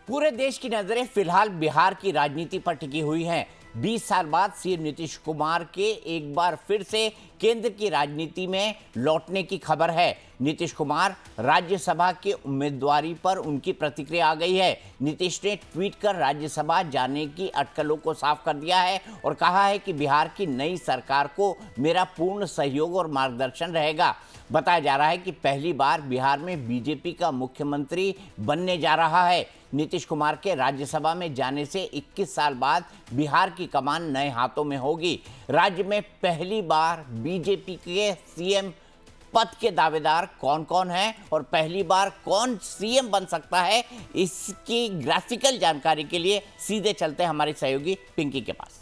पूरे देश की नजरें फिलहाल बिहार की राजनीति पर टिकी हुई हैं। 20 साल बाद सीएम नीतीश कुमार के एक बार फिर से केंद्र की राजनीति में लौटने की खबर है। नीतीश कुमार राज्यसभा के उम्मीदवारी पर उनकी प्रतिक्रिया आ गई है। नीतीश ने ट्वीट कर राज्यसभा जाने की अटकलों को साफ कर दिया है और कहा है कि बिहार की नई सरकार को मेरा पूर्ण सहयोग और मार्गदर्शन रहेगा। बताया जा रहा है कि पहली बार बिहार में बीजेपी का मुख्यमंत्री बनने जा रहा है। नीतीश कुमार के राज्यसभा में जाने से 21 साल बाद बिहार की कमान नए हाथों में होगी। राज्य में पहली बार बीजेपी के सीएम पद के दावेदार कौन कौन हैं और पहली बार कौन सीएम बन सकता है, इसकी ग्राफिकल जानकारी के लिए सीधे चलते हैं हमारे सहयोगी पिंकी के पास।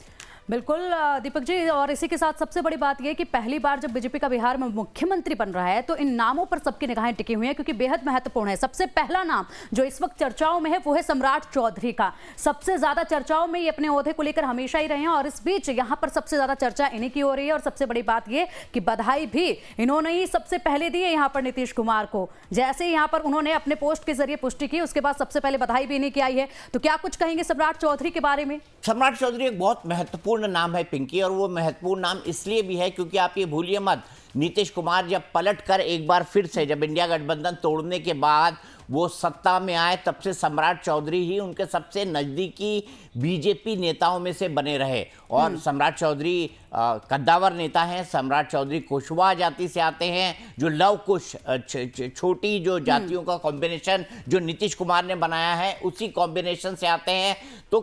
बिल्कुल दीपक जी, और इसी के साथ सबसे बड़ी बात यह कि पहली बार जब बीजेपी का बिहार में मुख्यमंत्री बन रहा है तो इन नामों पर सबकी निगाहें टिकी हुई हैं क्योंकि बेहद महत्वपूर्ण है। सबसे पहला नाम जो इस वक्त चर्चाओं में है वो है सम्राट चौधरी का। सबसे ज्यादा चर्चाओं में ये अपने ओहदे को लेकर हमेशा ही रहे हैं और इस बीच यहाँ पर सबसे ज्यादा चर्चा इन्हीं की हो रही है। और सबसे बड़ी बात यह कि बधाई भी इन्होंने ही सबसे पहले दी है यहाँ पर नीतीश कुमार को। जैसे यहाँ पर उन्होंने अपने पोस्ट के जरिए पुष्टि की, उसके बाद सबसे पहले बधाई भी इन्हीं की आई है। तो क्या कुछ कहेंगे सम्राट चौधरी के बारे में? सम्राट चौधरी एक बहुत महत्वपूर्ण नाम है पिंकी, और वो महत्वपूर्ण नाम इसलिए भी है क्योंकि आप ये भूलिए मत, नीतीश कुमार जब पलट कर एक बार फिर से जब इंडिया गठबंधन तोड़ने के बाद वो सत्ता में आए तब से सम्राट चौधरी ही उनके सबसे नज़दीकी बीजेपी नेताओं में से बने रहे। और सम्राट चौधरी कद्दावर नेता हैं। सम्राट चौधरी कुशवाहा जाति से आते हैं, जो लव कुश छोटी जो जातियों का कॉम्बिनेशन जो नीतीश कुमार ने बनाया है उसी कॉम्बिनेशन से आते हैं। तो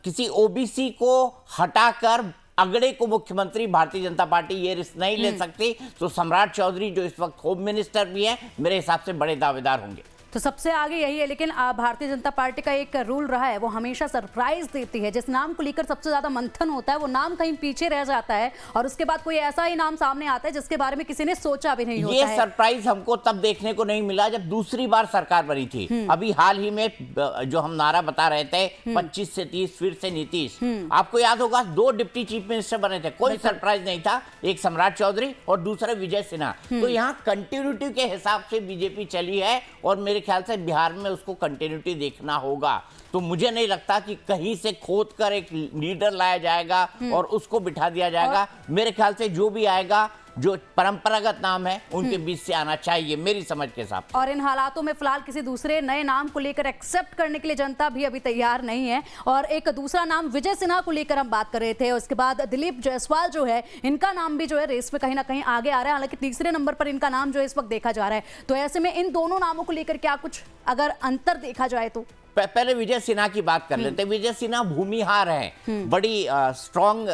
किसी ओबीसी को हटाकर अगड़े को मुख्यमंत्री भारतीय जनता पार्टी ये रिस्क नहीं ले सकती। तो सम्राट चौधरी जो इस वक्त होम मिनिस्टर भी हैं, मेरे हिसाब से बड़े दावेदार होंगे। तो सबसे आगे यही है, लेकिन भारतीय जनता पार्टी का एक रूल रहा है, वो हमेशा सरप्राइज देती है। जिस नाम को लेकर सबसे ज्यादा मंथन होता है वो नाम कहीं पीछे रह जाता है और उसके बाद कोई ऐसा ही नाम सामने आता है जिसके बारे में किसी ने सोचा भी नहीं होता है। ये सरप्राइज हमको तब देखने को नहीं मिला जब दूसरी बार सरकार बनी थी। अभी हाल ही में जो हम नारा बता रहे थे 25 से 30 फिर से नीतीश, आपको याद होगा 2 डिप्टी चीफ मिनिस्टर बने थे, कोई सरप्राइज नहीं था। एक सम्राट चौधरी और दूसरा विजय सिन्हा। तो यहाँ कंटिन्यूटी के हिसाब से बीजेपी चली है और मेरे ख्याल से बिहार में उसको कंटिन्यूटी देखना होगा। तो मुझे नहीं लगता कि कहीं से खोद कर एक लीडर लाया जाएगा और उसको बिठा दिया जाएगा। मेरे ख्याल से जो भी आएगा, जो परंपरागत नाम है उनके बीच से आना चाहिए, मेरी समझ के हिसाब से। और इन हालातों में फिलहाल किसी दूसरे नए नाम को लेकर एक्सेप्ट करने के लिए जनता भी अभी तैयार नहीं है। और एक दूसरा नाम विजय सिन्हा को लेकर हम बात कर रहे थे, उसके बाद दिलीप जायसवाल जो है, इनका नाम भी जो है रेस में कहीं ना कहीं आगे आ रहा है। हालांकि तीसरे नंबर पर इनका नाम जो है इस वक्त देखा जा रहा है। तो ऐसे में इन दोनों नामों को लेकर क्या कुछ अगर अंतर देखा जाए तो? पहले विजय सिन्हा की बात कर लेते हैं। विजय सिन्हा भूमिहार हैं, बड़ी स्ट्रॉन्ग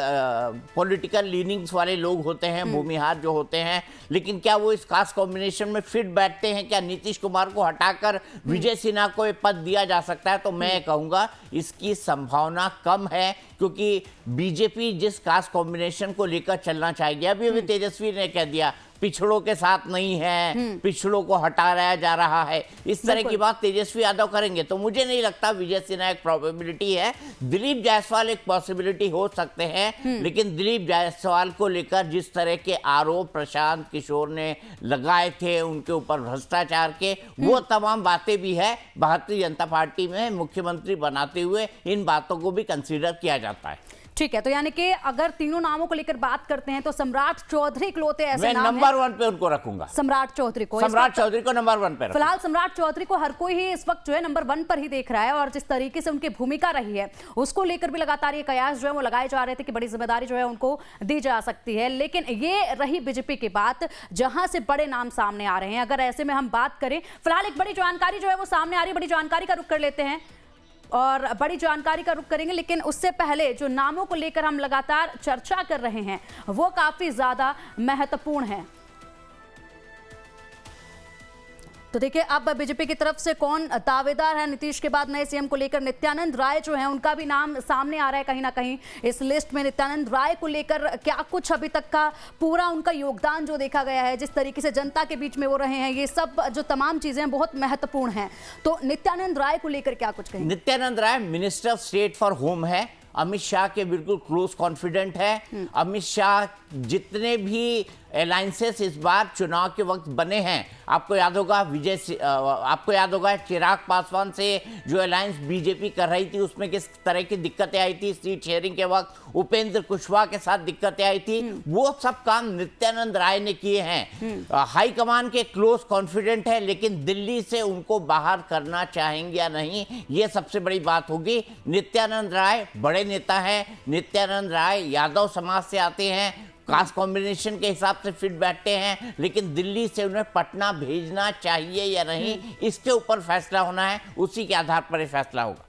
पॉलिटिकल लीनिंग्स वाले लोग होते हैं भूमिहार जो होते हैं, लेकिन क्या वो इस खास कॉम्बिनेशन में फिट बैठते हैं? क्या नीतीश कुमार को हटाकर विजय सिन्हा को एक पद दिया जा सकता है? तो मैं कहूँगा इसकी संभावना कम है, क्योंकि बीजेपी जिस खास कॉम्बिनेशन को लेकर चलना चाहेगी, अभी तेजस्वी ने कह दिया पिछड़ों के साथ नहीं है, पिछड़ों को हटाया जा रहा है, इस तरह की बात तेजस्वी यादव करेंगे। तो मुझे नहीं लगता विजय सिन्हा एक प्रोबेबिलिटी है। दिलीप जायसवाल एक पॉसिबिलिटी हो सकते हैं, लेकिन दिलीप जायसवाल को लेकर जिस तरह के आरोप प्रशांत किशोर ने लगाए थे उनके ऊपर भ्रष्टाचार के, वो तमाम बातें भी है भारतीय जनता पार्टी में मुख्यमंत्री बनाते हुए इन बातों को भी कंसीडर किया जाता है। ठीक है, तो यानी कि अगर तीनों नामों को लेकर बात करते हैं तो सम्राट चौधरी इकलौते ऐसे नाम हैं। मैं नंबर 1 पे उनको रखूंगा, सम्राट चौधरी को नंबर 1 पे। फिलहाल सम्राट चौधरी को हर कोई ही इस वक्त जो है नंबर 1 पर ही देख रहा है और जिस तरीके से उनकी भूमिका रही है उसको लेकर भी लगातार ये कयास जो है वो लगाए जा रहे थे कि बड़ी जिम्मेदारी जो है उनको दी जा सकती है। लेकिन ये रही बीजेपी की बात जहां से बड़े नाम सामने आ रहे हैं। अगर ऐसे में हम बात करें, फिलहाल एक बड़ी जानकारी जो है वो सामने आ रही है, बड़ी जानकारी का रुख कर लेते हैं और बड़ी जानकारी का रुख करेंगे। लेकिन उससे पहले जो नामों को लेकर हम लगातार चर्चा कर रहे हैं वो काफी ज्यादा महत्वपूर्ण है। तो देखिए, अब बीजेपी की तरफ से कौन दावेदार है नीतीश के बाद नए सीएम को लेकर? नित्यानंद राय जो है उनका भी नाम सामने आ रहा है कहीं ना कहीं इस लिस्ट में। नित्यानंद राय को लेकर क्या कुछ अभी तक का पूरा उनका योगदान जो देखा गया है, जिस तरीके से जनता के बीच में वो रहे हैं, ये सब जो तमाम चीजें बहुत महत्वपूर्ण हैं। तो नित्यानंद राय को लेकर क्या कुछ कहें? Nityanand Rai minister of state for home है, अमित शाह के बिल्कुल क्लोज कॉन्फिडेंट है। अमित शाह जितने भी अलायंसेस इस बार चुनाव के वक्त बने हैं, आपको याद होगा चिराग पासवान से जो अलायंस बीजेपी कर रही थी उसमें किस तरह की दिक्कतें आई थी, सीट शेयरिंग के वक्त उपेंद्र कुशवाहा के साथ दिक्कतें आई थी, वो सब काम नित्यानंद राय ने किए हैं। हाईकमान के क्लोज कॉन्फिडेंट है, लेकिन दिल्ली से उनको बाहर करना चाहेंगे या नहीं, ये सबसे बड़ी बात होगी। नित्यानंद राय बड़े नेता हैं, नित्यानंद राय यादव समाज से आते हैं, कास्ट कॉम्बिनेशन के हिसाब से फिट बैठते हैं, लेकिन दिल्ली से उन्हें पटना भेजना चाहिए या नहीं, इसके ऊपर फैसला होना है, उसी के आधार पर ये फैसला होगा।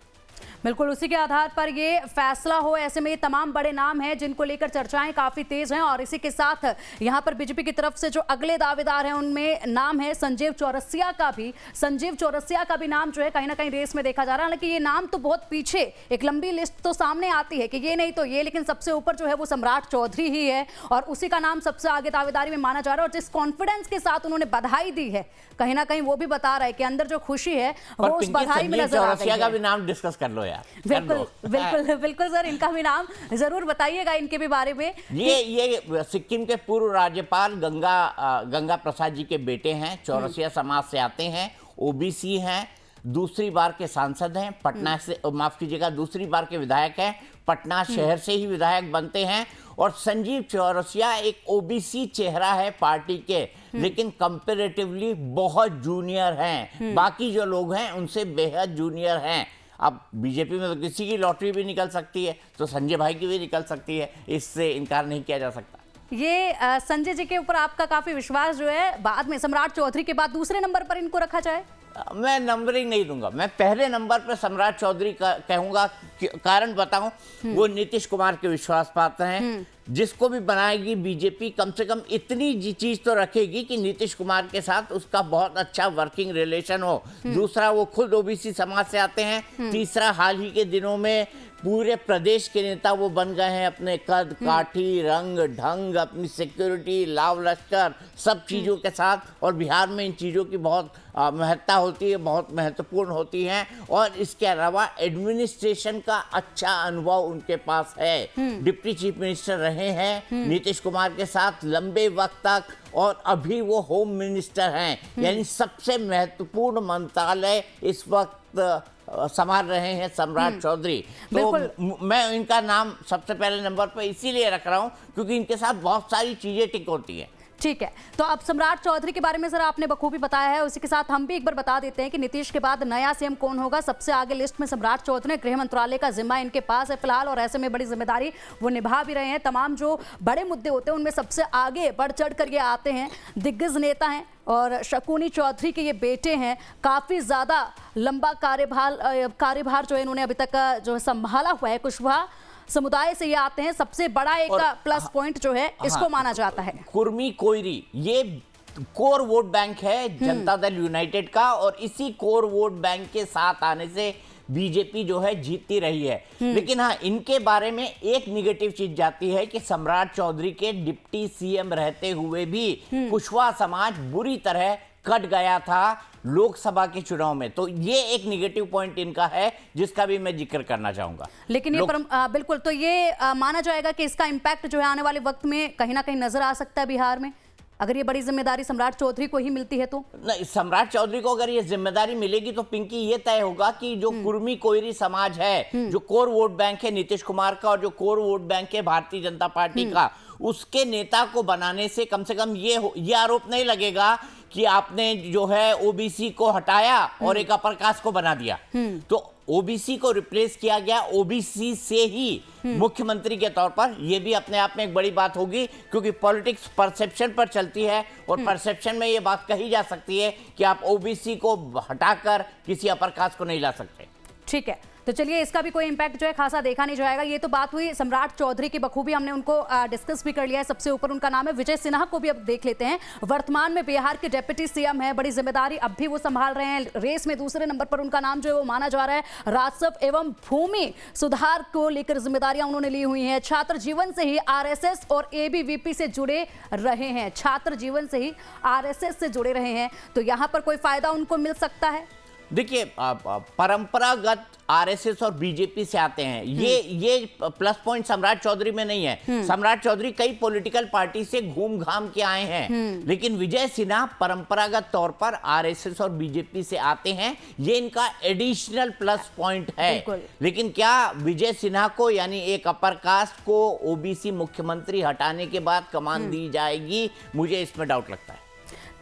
बिल्कुल उसी के आधार पर ये फैसला हो। ऐसे में ये तमाम बड़े नाम हैं जिनको लेकर चर्चाएं काफी तेज हैं, और इसी के साथ यहां पर बीजेपी की तरफ से जो अगले दावेदार हैं उनमें नाम है संजीव चौरसिया का भी। संजीव चौरसिया का भी नाम जो है कहीं ना कहीं रेस में देखा जा रहा है, हालांकि ये नाम तो बहुत पीछे, एक लंबी लिस्ट तो सामने आती है कि ये नहीं तो ये, लेकिन सबसे ऊपर जो है वो सम्राट चौधरी ही है और उसी का नाम सबसे आगे दावेदारी में माना जा रहा है। और जिस कॉन्फिडेंस के साथ उन्होंने बधाई दी है, कहीं ना कहीं वो भी बता रहा है कि अंदर जो खुशी है वो उस बधाई में नजर आ रही है। का भी नाम डिस्कस कर लो यार। बिल्कुल सर, इनका भी नाम जरूर बताइएगा, इनके भी बारे में। ये सिक्किम के पूर्व राज्यपाल गंगा प्रसाद जी के बेटे हैं, चौरसिया समाज से आते हैं, ओबीसी हैं, दूसरी बार के सांसद हैं, पटना से, माफ कीजिएगा, दूसरी बार के विधायक हैं, पटना शहर से ही विधायक बनते हैं। और संजीव चौरसिया एक ओबीसी चेहरा है पार्टी के, लेकिन कंपैरेटिवली बहुत जूनियर हैं, बाकी जो लोग हैं उनसे बेहद जूनियर हैं। अब बीजेपी में तो किसी की लॉटरी भी निकल सकती है, तो संजय भाई की भी निकल सकती है, इससे इनकार नहीं किया जा सकता। ये संजय जी के ऊपर आपका काफी विश्वास जो है, बाद में सम्राट चौधरी के बाद दूसरे नंबर पर इनको रखा जाए? मैं नंबरिंग नहीं दूंगा, मैं पहले नंबर पर सम्राट चौधरी का कहूंगा। कारण बताऊं, वो नीतीश कुमार के विश्वास पात्र हैं। जिसको भी बनाएगी बीजेपी कम से कम इतनी चीज तो रखेगी कि नीतीश कुमार के साथ उसका बहुत अच्छा वर्किंग रिलेशन हो। दूसरा, वो खुद ओबीसी समाज से आते हैं। तीसरा, हाल ही के दिनों में पूरे प्रदेश के नेता वो बन गए हैं, अपने कद काठी, रंग ढंग, अपनी सिक्योरिटी, लाव लश्कर, सब चीज़ों के साथ। और बिहार में इन चीज़ों की बहुत महत्ता होती है, बहुत महत्वपूर्ण होती हैं। और इसके अलावा एडमिनिस्ट्रेशन का अच्छा अनुभव उनके पास है। डिप्टी चीफ मिनिस्टर रहे हैं नीतीश कुमार के साथ लंबे वक्त तक, और अभी वो होम मिनिस्टर हैं, यानी सबसे महत्वपूर्ण मंत्रालय इस वक्त संभाल रहे हैं सम्राट चौधरी। तो मैं इनका नाम सबसे पहले नंबर पर इसीलिए रख रहा हूं क्योंकि इनके साथ बहुत सारी चीजें टिक होती हैं। ठीक है, तो अब सम्राट चौधरी के बारे में सर आपने बखूबी बताया है, उसी के साथ हम भी एक बार बता देते हैं कि नीतीश के बाद नया सीएम कौन होगा। सबसे आगे लिस्ट में सम्राट चौधरी, गृह मंत्रालय का जिम्मा इनके पास है फिलहाल, और ऐसे में बड़ी जिम्मेदारी वो निभा भी रहे हैं। तमाम जो बड़े मुद्दे होते हैं उनमें सबसे आगे बढ़ चढ़ कर ये आते हैं। दिग्गज नेता हैं और शकुनी चौधरी के ये बेटे हैं। काफ़ी ज़्यादा लंबा कार्यभार जो है इन्होंने अभी तक जो संभाला हुआ है। कुशवाहा समुदाय से ये आते हैं, सबसे बड़ा एक प्लस पॉइंट जो है इसको माना जाता है। कुर्मी कोयरी ये कोर वोट बैंक है जनता दल यूनाइटेड का, और इसी कोर वोट बैंक के साथ आने से बीजेपी जो है जीतती रही है। लेकिन हाँ, इनके बारे में एक निगेटिव चीज जाती है कि सम्राट चौधरी के डिप्टी सीएम रहते हुए भी कुशवाहा समाज बुरी तरह कट गया था लोकसभा के चुनाव में। तो ये एक निगेटिव पॉइंट इनका है जिसका भी मैं जिक्र करना चाहूंगा। लेकिन ये बिल्कुल, तो ये माना जाएगा कि इसका इम्पैक्ट जो है आने वाले वक्त में कहीं ना कहीं नजर आ सकता है बिहार में, अगर ये बड़ी जिम्मेदारी सम्राट चौधरी को ही मिलती है तो। नहीं, सम्राट चौधरी को अगर ये जिम्मेदारी मिलेगी तो पिंकी ये तय होगा कि जो कुर्मी कोयरी समाज है, जो कोर वोट बैंक है नीतीश कुमार का और जो कोर वोट बैंक है भारतीय जनता पार्टी का, उसके नेता को बनाने से कम ये आरोप नहीं लगेगा कि आपने जो है ओबीसी को हटाया और एक अपर कास्ट को बना दिया। तो ओबीसी को रिप्लेस किया गया ओबीसी से ही मुख्यमंत्री के तौर पर। यह भी अपने आप में एक बड़ी बात होगी क्योंकि पॉलिटिक्स परसेप्शन पर चलती है, और परसेप्शन में यह बात कही जा सकती है कि आप ओबीसी को हटाकर किसी अपर कास्ट को नहीं ला सकते। ठीक है, तो चलिए इसका भी कोई इम्पैक्ट जो है खासा देखा नहीं जाएगा। ये तो बात हुई सम्राट चौधरी की, बखूबी हमने उनको डिस्कस भी कर लिया है। सबसे ऊपर उनका नाम है विजय सिन्हा, को भी अब देख लेते हैं। वर्तमान में बिहार के डेप्यूटी सीएम है, बड़ी जिम्मेदारी अब भी वो संभाल रहे हैं। रेस में दूसरे नंबर पर उनका नाम जो है वो माना जा रहा है। राजस्व एवं भूमि सुधार को लेकर जिम्मेदारियां उन्होंने ली हुई हैं। छात्र जीवन से ही आरएसएस और एबीवीपी से जुड़े रहे हैं, छात्र जीवन से ही आरएसएस से जुड़े रहे हैं, तो यहाँ पर कोई फायदा उनको मिल सकता है? देखिए परंपरागत आरएसएस और बीजेपी से आते हैं, ये प्लस पॉइंट सम्राट चौधरी में नहीं है। सम्राट चौधरी कई पॉलिटिकल पार्टी से घूम घाम के आए हैं, लेकिन विजय सिन्हा परंपरागत तौर पर आरएसएस और बीजेपी से आते हैं, ये इनका एडिशनल प्लस पॉइंट है। लेकिन क्या विजय सिन्हा को यानी एक अपर कास्ट को ओबीसी मुख्यमंत्री हटाने के बाद कमान दी जाएगी? मुझे इसमें डाउट लगता है।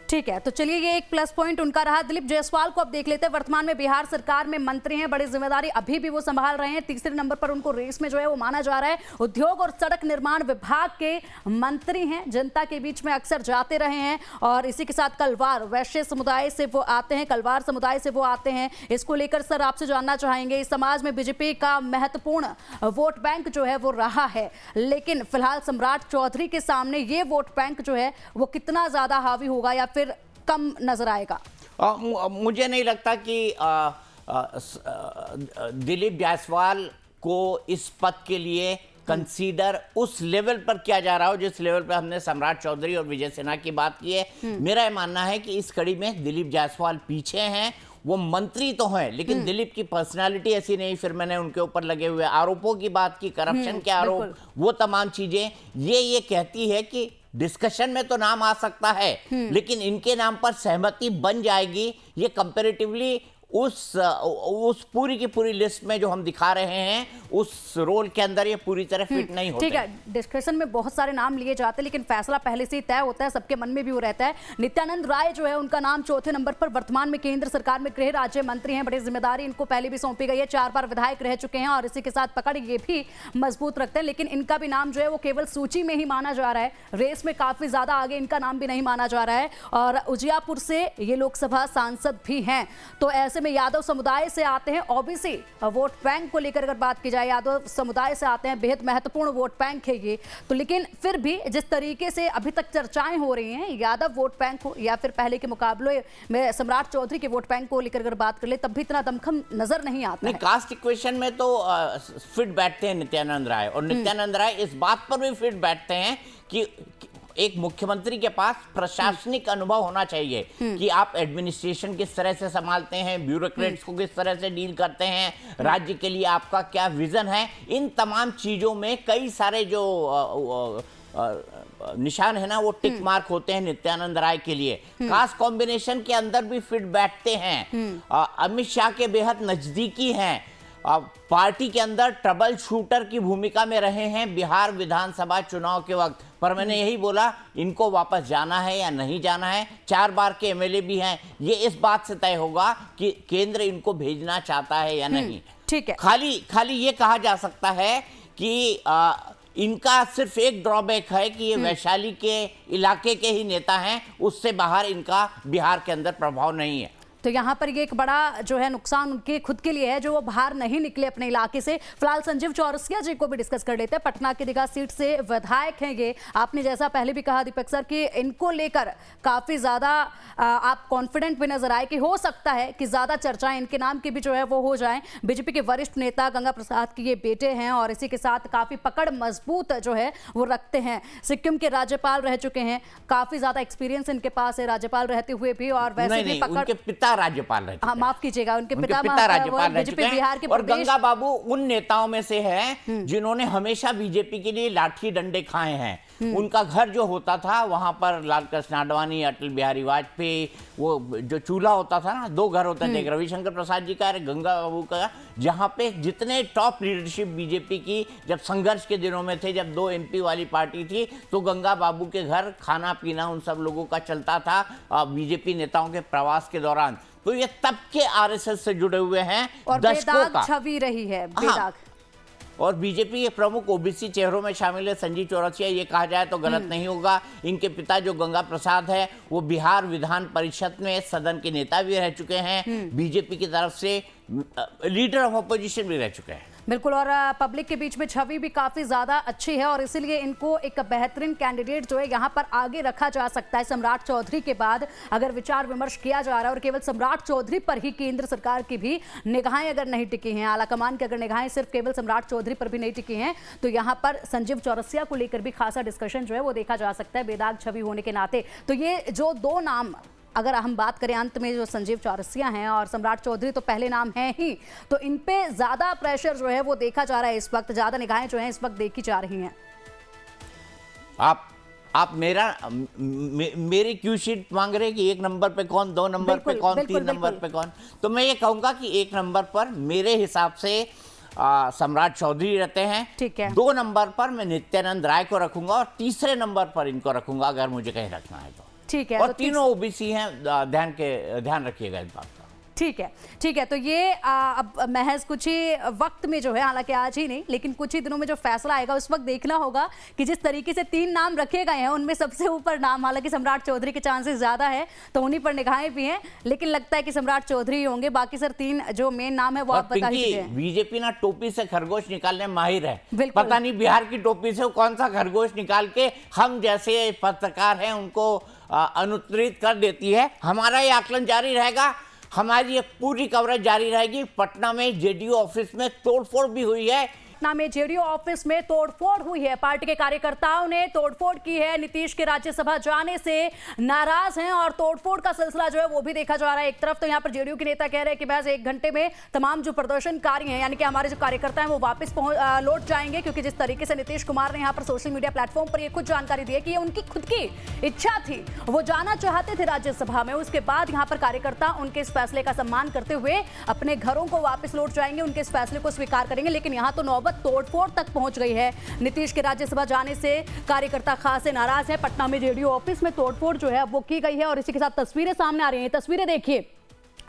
ठीक है, तो चलिए ये एक प्लस पॉइंट उनका रहा। दिलीप जायसवाल को अब देख लेते हैं। वर्तमान में बिहार सरकार में मंत्री हैं, बड़ी जिम्मेदारी अभी भी वो संभाल रहे हैं। तीसरे नंबर पर उनको रेस में जो है वो माना जा रहा है। उद्योग और सड़क निर्माण विभाग के मंत्री हैं, जनता के बीच में अक्सर जाते रहे हैं। और इसी के साथ कलवार वैश्य समुदाय से वो आते हैं, कलवार समुदाय से वो आते हैं। इसको लेकर सर आपसे जानना चाहेंगे, इस समाज में बीजेपी का महत्वपूर्ण वोट बैंक जो है वो रहा है, लेकिन फिलहाल सम्राट चौधरी के सामने ये वोट बैंक जो है वो कितना ज्यादा हावी होगा या फिर कम नजर आएगा? मुझे नहीं लगता कि दिलीप जायसवाल को इस पद के लिए कंसीडर उस लेवल पर किया जा रहा हो जिस लेवल पर हमने सम्राट चौधरी और विजय सिन्हा की बात की है। मेरा मानना है कि इस कड़ी में दिलीप जायसवाल पीछे हैं। वो मंत्री तो हैं, लेकिन दिलीप की पर्सनालिटी ऐसी नहीं। फिर मैंने उनके ऊपर लगे हुए आरोपों की बात की, करप्शन के आरोप, वो तमाम चीजें ये कहती है कि डिस्कशन में तो नाम आ सकता है, लेकिन इनके नाम पर सहमति बन जाएगी, ये कंपैरेटिवली उस पूरी की पूरी लिस्ट में जो हम दिखा रहे हैं उस रोल के अंदर ये पूरी तरह फिट नहीं होते। ठीक है, डिस्कशन में बहुत सारे नाम लिए जाते हैं, लेकिन फैसला पहले से ही तय होता है, सबके मन में भी वो रहता है। नित्यानंद राय जो है उनका नाम चौथे नंबर पर, वर्तमान में केंद्र सरकार में गृह राज्य मंत्री हैं, बड़ी जिम्मेदारी इनको पहले भी सौंपी गई है, 4 बार विधायक रह चुके हैं और इसी के साथ पकड़ ये भी मजबूत रखते हैं। लेकिन इनका भी नाम जो है वो केवल सूची में ही माना जा रहा है, रेस में काफी ज्यादा आगे इनका नाम भी नहीं माना जा रहा है। और उजियापुर से ये लोकसभा सांसद भी हैं, तो ऐसे में यादव समुदाय से आते हैं। ओबीसी वोट बैंक को लेकर अगर बात की जाए, यादव समुदाय से आते हैं, बेहद महत्वपूर्ण वोट बैंक है ये। तो लेकिन फिर भी जिस तरीके से अभी तक चर्चाएं हो रही हैं, यादव वोट बैंक हो या फिर पहले के मुकाबले में सम्राट चौधरी के वोट बैंक को लेकर अगर बात कर ले, तब भी इतना दमखम नजर नहीं आता है। कास्ट इक्वेशन में तो फिट बैठते हैं नित्यानंद राय, और नित्यानंद राय इस बात पर भी फिट बैठते हैं कि एक मुख्यमंत्री के पास प्रशासनिक अनुभव होना चाहिए कि आप एडमिनिस्ट्रेशन किस तरह से संभालते हैं, ब्यूरोक्रेट्स को किस तरह से डील करते हैं, राज्य के लिए आपका क्या विजन है। इन तमाम चीजों में कई सारे जो निशान है ना वो टिक मार्क होते हैं नित्यानंद राय के लिए। कास्ट कॉम्बिनेशन के अंदर भी फिट बैठते हैं, अमित शाह के बेहद नजदीकी हैं, पार्टी के अंदर ट्रबल शूटर की भूमिका में रहे हैं बिहार विधानसभा चुनाव के वक्त। पर मैंने यही बोला इनको वापस जाना है या नहीं जाना है, 4 बार के एमएलए भी हैं, ये इस बात से तय होगा कि केंद्र इनको भेजना चाहता है या नहीं। ठीक है, खाली ये कहा जा सकता है कि इनका सिर्फ एक ड्रॉबैक है कि ये वैशाली के इलाके के ही नेता हैं, उससे बाहर इनका बिहार के अंदर प्रभाव नहीं है। तो यहाँ पर ये एक बड़ा जो है नुकसान उनके खुद के लिए है, जो वो बाहर नहीं निकले अपने इलाके से। फिलहाल संजीव चौरसिया जी को भी डिस्कस कर लेते हैं, पटना की दीघा सीट से विधायक हैं ये। आपने जैसा पहले भी कहा दीपक सर कि इनको लेकर काफी ज्यादा आप कॉन्फिडेंट भी नजर आए कि हो सकता है कि ज्यादा चर्चाएं इनके नाम की भी जो है वो हो जाएं। बीजेपी के वरिष्ठ नेता गंगा प्रसाद के ये बेटे हैं और इसी के साथ काफी पकड़ मजबूत जो है वो रखते हैं। सिक्किम के राज्यपाल रह चुके हैं, काफी ज्यादा एक्सपीरियंस इनके पास है राज्यपाल रहते हुए भी, और वैसे भी पकड़ राज्यपाल रह चुके हैं। माफ कीजिएगा, उनके पिता राज्यपाल रह चुके हैं। बिहार के और गंगा बाबू उन नेताओं में से हैं जिन्होंने हमेशा बीजेपी के लिए लाठी डंडे खाए हैं। उनका घर जो होता था वहां पर लाल कृष्ण आडवाणी, अटल बिहारी वाजपेयी, वो जो चूल्हा होता था ना, 2 घर होते थे, एक रविशंकर प्रसाद जी का और गंगा बाबू का, जहां पे जितने टॉप लीडरशिप बीजेपी की जब संघर्ष के दिनों में थे, जब 2 MP वाली पार्टी थी, तो गंगा बाबू के घर खाना पीना उन सब लोगों का चलता था बीजेपी नेताओं के प्रवास के दौरान। तो ये तब के आरएसएस से जुड़े हुए हैं और दशकों का छवि रही है बेदाग। और बीजेपी के प्रमुख ओबीसी चेहरों में शामिल है संजीव चौरसिया, ये कहा जाए तो गलत नहीं होगा। इनके पिता जो गंगा प्रसाद है वो बिहार विधान परिषद में सदन के नेता भी रह चुके हैं, बीजेपी की तरफ से लीडर ऑफ अपोजिशन भी रह चुके हैं। बिल्कुल, और पब्लिक के बीच में छवि भी काफी ज्यादा अच्छी है और इसीलिए इनको एक बेहतरीन कैंडिडेट जो है यहाँ पर आगे रखा जा सकता है। सम्राट चौधरी के बाद अगर विचार विमर्श किया जा रहा है और केवल सम्राट चौधरी पर ही केंद्र सरकार की भी निगाहें अगर नहीं टिकी हैं, आलाकमान की अगर निगाहें सिर्फ केवल सम्राट चौधरी पर भी नहीं टिकी हैं, तो यहाँ पर संजीव चौरसिया को लेकर भी खासा डिस्कशन जो है वो देखा जा सकता है बेदाग छवि होने के नाते। तो ये जो 2 नाम अगर हम बात करें अंत में जो संजीव चौरसिया हैं और सम्राट चौधरी तो पहले नाम है ही, तो इन पे ज्यादा प्रेशर जो है वो देखा जा रहा है, इस वक्त ज्यादा निगाहें जो हैं इस वक्त देखी जा रही हैं। आप मेरी क्यू शीट मांग रहे हैं कि 1 नंबर पे कौन, 2 नंबर पे कौन, 3 नंबर पे कौन। तो मैं ये कहूंगा कि 1 नंबर पर मेरे हिसाब से सम्राट चौधरी रहते हैं। ठीक है। 2 नंबर पर मैं नित्यानंद राय को रखूंगा और तीसरे नंबर पर इनको रखूंगा अगर मुझे कहीं रखना है तो। ठीक है। और तो तीनों ओबीसी हैं, ध्यान रखिएगा इस बात का। ठीक है, ठीक है। तो ये अब महज कुछ ही वक्त में जो है, हालांकि आज ही नहीं लेकिन कुछ ही दिनों में जो फैसला आएगा उस वक्त देखना होगा कि जिस तरीके से 3 नाम रखे गए हैं उनमें सबसे ऊपर नाम, हालांकि सम्राट चौधरी के चांसेस ज्यादा है तो उन्हीं पर निगाहें भी हैं, लेकिन लगता है कि सम्राट चौधरी ही होंगे। बाकी सर 3 जो मेन नाम है वो आप बता दीजिए। बीजेपी ना टोपी से खरगोश निकालने में माहिर है। बिल्कुल। पता नहीं बिहार की टोपी से कौन सा खरगोश निकाल के हम जैसे पत्रकार हैं उनको अनुत्तरित कर देती है। हमारा ये आकलन जारी रहेगा, हमारी ये पूरी कवरेज जारी रहेगी। पटना में जेडीयू ऑफिस में तोड़फोड़ भी हुई है। पटना में जेडीयू ऑफिस में तोड़फोड़ हुई है, पार्टी के कार्यकर्ताओं ने तोड़फोड़ की है, नीतीश के राज्यसभा जाने से नाराज हैं और तोड़फोड़ का सिलसिला जो है वो भी देखा जा रहा है। एक तरफ तो यहाँ पर जेडीयू के नेता कह रहे हैं कि बस 1 घंटे में तमाम जो प्रदर्शनकारी हैं यानी कि हमारे जो कार्यकर्ता हैं वो वापस लौट जाएंगे, क्योंकि जिस तरीके से नीतीश कुमार ने यहाँ पर सोशल मीडिया प्लेटफॉर्म पर ये खुद जानकारी दी है कि ये उनकी खुद की इच्छा थी, वो जाना चाहते थे राज्यसभा में। उसके बाद यहाँ पर कार्यकर्ता उनके इस फैसले का सम्मान करते हुए अपने घरों को वापस लौट जाएंगे, उनके इस फैसले को स्वीकार करेंगे। लेकिन यहाँ तो नौबत तोड़फोड़ तक पहुंच गई है। नीतीश के राज्यसभा जाने से कार्यकर्ता खासे नाराज हैं। पटना में जेडीयू ऑफिस में तोड़फोड़ जो है वो की गई है और इसी के साथ तस्वीरें सामने आ रही हैं। तस्वीरें देखिए,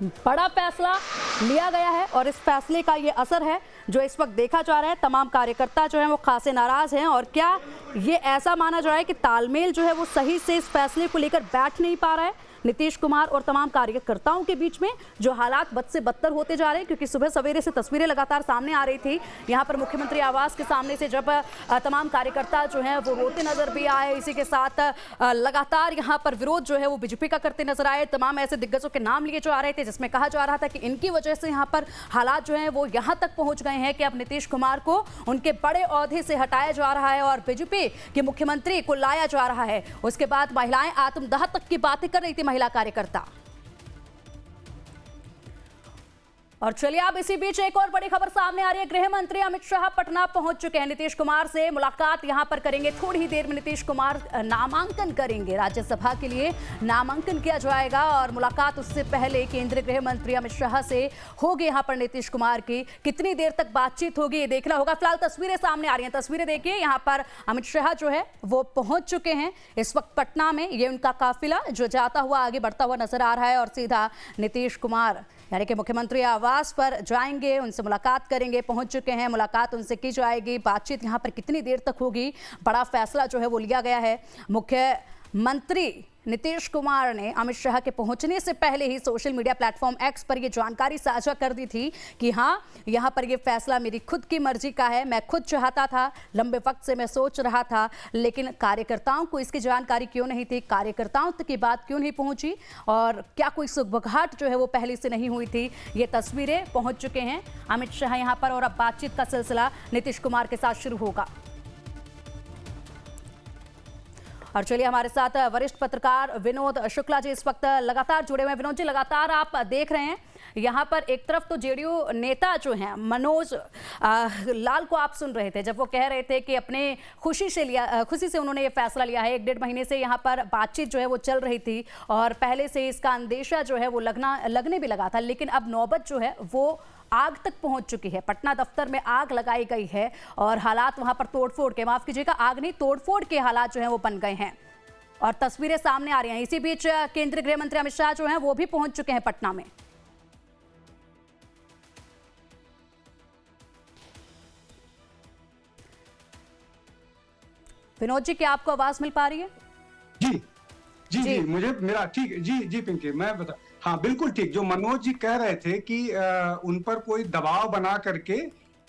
बड़ा फैसला लिया गया है और इस फैसले का ये असर है जो इस वक्त देखा जा रहा है। तमाम कार्यकर्ता जो है वो खासे नाराज हैं और क्या ये ऐसा माना जा रहा है कि तालमेल जो है वो सही से इस फैसले को लेकर बैठ नहीं पा रहा है नीतीश कुमार और तमाम कार्यकर्ताओं के बीच में, जो हालात बद से बदतर होते जा रहे हैं। क्योंकि सुबह सवेरे से तस्वीरें लगातार सामने आ रही थी, यहाँ पर मुख्यमंत्री आवास के सामने से जब तमाम कार्यकर्ता जो हैं वो रोते नजर भी आए, इसी के साथ लगातार यहाँ पर विरोध जो है वो बीजेपी का करते नजर आए। तमाम ऐसे दिग्गजों के नाम लिए जा रहे थे जिसमें कहा जा रहा था कि इनकी वजह से यहाँ पर हालात जो हैं वो यहाँ तक पहुंच गए हैं कि अब नीतीश कुमार को उनके बड़े ओहदे से हटाया जा रहा है और बीजेपी के मुख्यमंत्री को लाया जा रहा है। उसके बाद महिलाएं आत्मदाह तक की बातें कर रही थी, महिला कार्यकर्ता। और चलिए अब इसी बीच एक और बड़ी खबर सामने आ रही है। गृह मंत्री अमित शाह पटना पहुंच चुके हैं, नीतीश कुमार से मुलाकात यहां पर करेंगे। थोड़ी ही देर में नीतीश कुमार नामांकन करेंगे, राज्यसभा के लिए नामांकन किया जाएगा और मुलाकात उससे पहले केंद्रीय गृह मंत्री अमित शाह से होगी। यहां पर नीतीश कुमार की कितनी देर तक बातचीत होगी ये देखना होगा। फिलहाल तस्वीरें सामने आ रही हैं, तस्वीरें देखिए। यहाँ पर अमित शाह जो है वो पहुंच चुके हैं इस वक्त पटना में। ये उनका काफिला जो जाता हुआ आगे बढ़ता हुआ नजर आ रहा है और सीधा नीतीश कुमार यानी कि मुख्यमंत्री आवास पर जाएंगे, उनसे मुलाकात करेंगे। पहुंच चुके हैं, मुलाकात उनसे की जाएगी। बातचीत यहां पर कितनी देर तक होगी, बड़ा फैसला जो है वो लिया गया है। मुख्यमंत्री नीतीश कुमार ने अमित शाह के पहुंचने से पहले ही सोशल मीडिया प्लेटफॉर्म एक्स पर यह जानकारी साझा कर दी थी कि हाँ, यहां पर यह फैसला मेरी खुद की मर्जी का है, मैं खुद चाहता था, लंबे वक्त से मैं सोच रहा था, लेकिन कार्यकर्ताओं को इसकी जानकारी क्यों नहीं थी, कार्यकर्ताओं तक की बात क्यों नहीं पहुंची और क्या कोई सुगबुगाहट जो है वो पहले से नहीं हुई थी। ये तस्वीरें पहुंच चुके हैं अमित शाह यहां पर और अब बातचीत का सिलसिला नीतीश कुमार के साथ शुरू होगा। और चलिए हमारे साथ वरिष्ठ पत्रकार विनोद शुक्ला जी इस वक्त लगातार जुड़े हुए हैं। विनोद जी, लगातार आप देख रहे हैं यहाँ पर एक तरफ तो जेडीयू नेता जो हैं मनोज लाल को आप सुन रहे थे जब वो कह रहे थे कि अपने खुशी से उन्होंने ये फैसला लिया है। 1-1.5 महीने से यहाँ पर बातचीत जो है वो चल रही थी और पहले से इसका अंदेशा जो है वो लगने भी लगा था, लेकिन अब नौबत जो है वो आग तक पहुंच चुकी है। पटना दफ्तर में आग लगाई गई है और हालात वहां पर तोड़फोड़ के, माफ कीजिएगा, आग नहीं तोड़फोड़ के हालात जो हैं वो बन गए हैं और तस्वीरें सामने आ रही हैं। इसी बीच केंद्रीय गृह मंत्री अमित शाह जो हैं वो भी पहुंच चुके हैं पटना में। विनोद जी, क्या आपको आवाज मिल पा रही है? जी जी जी, मुझे मेरा ठीक। जी जी पिंकी, मैं बता, हाँ बिल्कुल ठीक। जो मनोज जी कह रहे थे कि उन पर कोई दबाव बना करके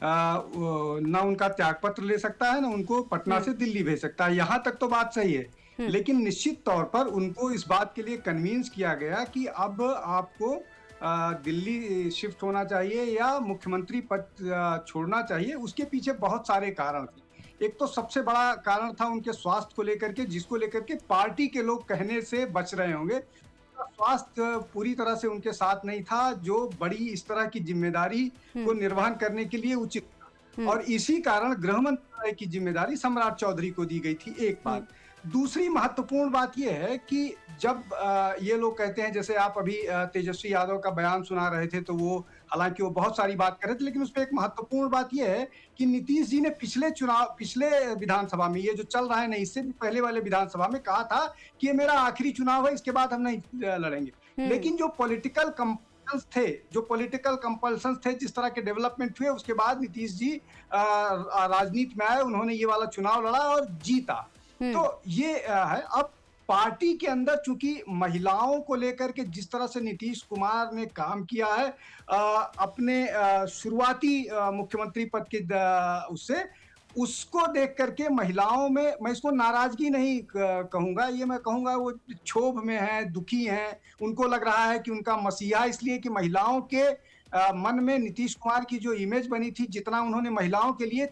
ना उनका त्यागपत्र ले सकता है ना उनको पटना से दिल्ली भेज सकता है, यहाँ तक तो बात सही है। लेकिन निश्चित तौर पर उनको इस बात के लिए कन्विंस किया गया कि अब आपको दिल्ली शिफ्ट होना चाहिए या मुख्यमंत्री पद छोड़ना चाहिए। उसके पीछे बहुत सारे कारण थे। एक तो सबसे बड़ा कारण था उनके स्वास्थ्य को लेकर के, जिसको लेकर के पार्टी के लोग कहने से बच रहे होंगे। स्वास्थ्य पूरी तरह से उनके साथ नहीं था, जो बड़ी इस तरह की जिम्मेदारी को निर्वहन करने के लिए उचित था। और इसी कारण गृह मंत्रालय की जिम्मेदारी सम्राट चौधरी को दी गई थी, एक बात। दूसरी महत्वपूर्ण बात यह है कि जब ये लोग कहते हैं, जैसे आप अभी तेजस्वी यादव का बयान सुना रहे थे, तो वो हालांकि वो बहुत सारी बात कर रहे थे, लेकिन उसमें एक महत्वपूर्ण बात यह है कि नीतीश जी ने पिछले विधानसभा में, ये जो चल रहा है ना, इससे भी पहले वाले विधानसभा में कहा था कि ये मेरा आखिरी चुनाव है, इसके बाद हम नहीं लड़ेंगे। लेकिन जो पॉलिटिकल कंपल्सन्स थे, जिस तरह के डेवलपमेंट हुए, उसके बाद नीतीश जी राजनीति में आए, उन्होंने ये वाला चुनाव लड़ा और जीता। तो ये है। अब पार्टी के अंदर चूंकि महिलाओं को लेकर के जिस तरह से नीतीश कुमार ने काम किया है अपने शुरुआती मुख्यमंत्री पद के उसको देख करके महिलाओं में, मैं इसको नाराजगी नहीं कहूंगा, ये मैं कहूंगा वो क्षोभ में है, दुखी हैं। उनको लग रहा है कि उनका मसीहा, इसलिए कि महिलाओं के मन में नीतीश कुमार की जो इमेज बनी थी, जितना उन्होंने महिलाओं के लिए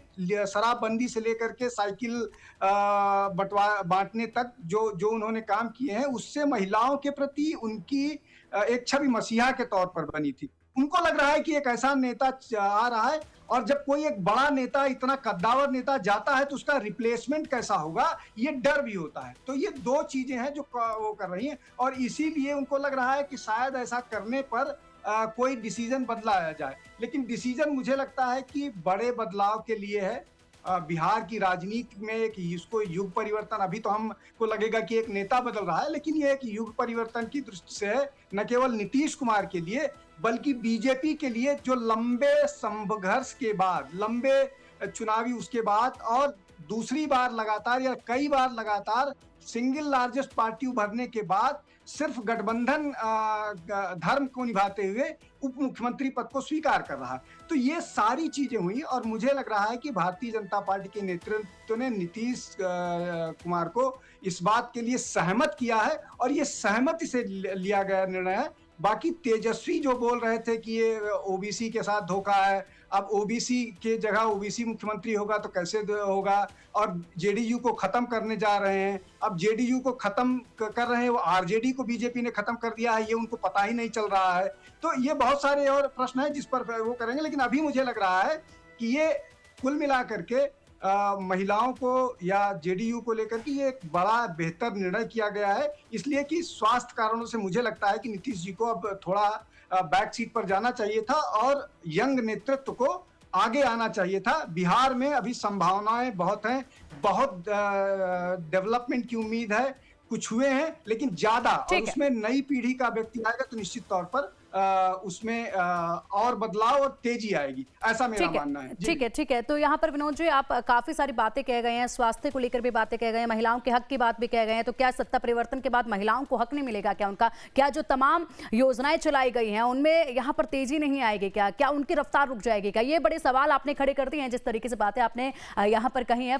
शराबबंदी से लेकर के साइकिल बांटने तक जो उन्होंने काम किए हैं, उससे महिलाओं के प्रति उनकी एक छवि मसीहा के तौर पर बनी थी। उनको लग रहा है कि एक ऐसा नेता आ रहा है, और जब कोई एक बड़ा नेता, इतना कद्दावर नेता जाता है, तो उसका रिप्लेसमेंट कैसा होगा, ये डर भी होता है। तो ये दो चीजें हैं जो वो कर रही हैं, और इसीलिए उनको लग रहा है कि शायद ऐसा करने पर कोई डिसीजन बदलाया जाए। लेकिन डिसीजन मुझे लगता है कि बड़े बदलाव के लिए है। बिहार की राजनीति में एक इसको युग परिवर्तन, अभी तो हमको लगेगा कि एक नेता बदल रहा है, लेकिन ये एक युग परिवर्तन की दृष्टि से है, न केवल नीतीश कुमार के लिए बल्कि बीजेपी के लिए, जो लंबे संघर्ष के बाद, लंबे चुनावी उसके बाद और दूसरी बार लगातार या कई बार लगातार सिंगल लार्जेस्ट पार्टी उभरने के बाद सिर्फ गठबंधन धर्म को निभाते हुए उप मुख्यमंत्री पद को स्वीकार कर रहा है। तो ये सारी चीजें हुई, और मुझे लग रहा है कि भारतीय जनता पार्टी के नेतृत्व ने नीतीश कुमार को इस बात के लिए सहमत किया है, और ये सहमति से लिया गया निर्णय है। बाकी तेजस्वी जो बोल रहे थे कि ये ओबीसी के साथ धोखा है, अब ओबीसी के जगह ओबीसी मुख्यमंत्री होगा तो कैसे होगा, और जेडीयू को खत्म करने जा रहे हैं। अब जेडीयू को खत्म कर रहे हैं, वो आरजेडी को बीजेपी ने खत्म कर दिया है, ये उनको पता ही नहीं चल रहा है। तो ये बहुत सारे और प्रश्न हैं जिस पर वो करेंगे, लेकिन अभी मुझे लग रहा है कि ये कुल मिलाकर के महिलाओं को या जेडीयू को लेकर के ये एक बड़ा बेहतर निर्णय किया गया है, इसलिए कि स्वास्थ्य कारणों से मुझे लगता है कि नीतीश जी को अब थोड़ा बैक सीट पर जाना चाहिए था, और यंग नेतृत्व को आगे आना चाहिए था। बिहार में अभी संभावनाएं बहुत हैं, बहुत डेवलपमेंट की उम्मीद है, कुछ हुए हैं लेकिन ज्यादा, और उसमें नई पीढ़ी का व्यक्ति आएगा तो निश्चित तौर पर उसमें और बदलाव और तेजी आएगी, ऐसा मेरा मानना है। ठीक है। तो यहाँ पर विनोद जी, आप काफी सारी बातें कह गए हैं, स्वास्थ्य को लेकर भी बातें कह गए हैं, महिलाओं के हक की बात भी कह गए हैं। तो क्या सत्ता परिवर्तन के बाद महिलाओं को हक नहीं मिलेगा क्या उनका? क्या जो तमाम योजनाएं चलाई गई हैं उनमें यहाँ पर तेजी नहीं आएगी क्या? क्या उनकी रफ्तार रुक जाएगी क्या? ये बड़े सवाल आपने खड़े कर दिए हैं जिस तरीके से बातें आपने यहाँ पर कही है।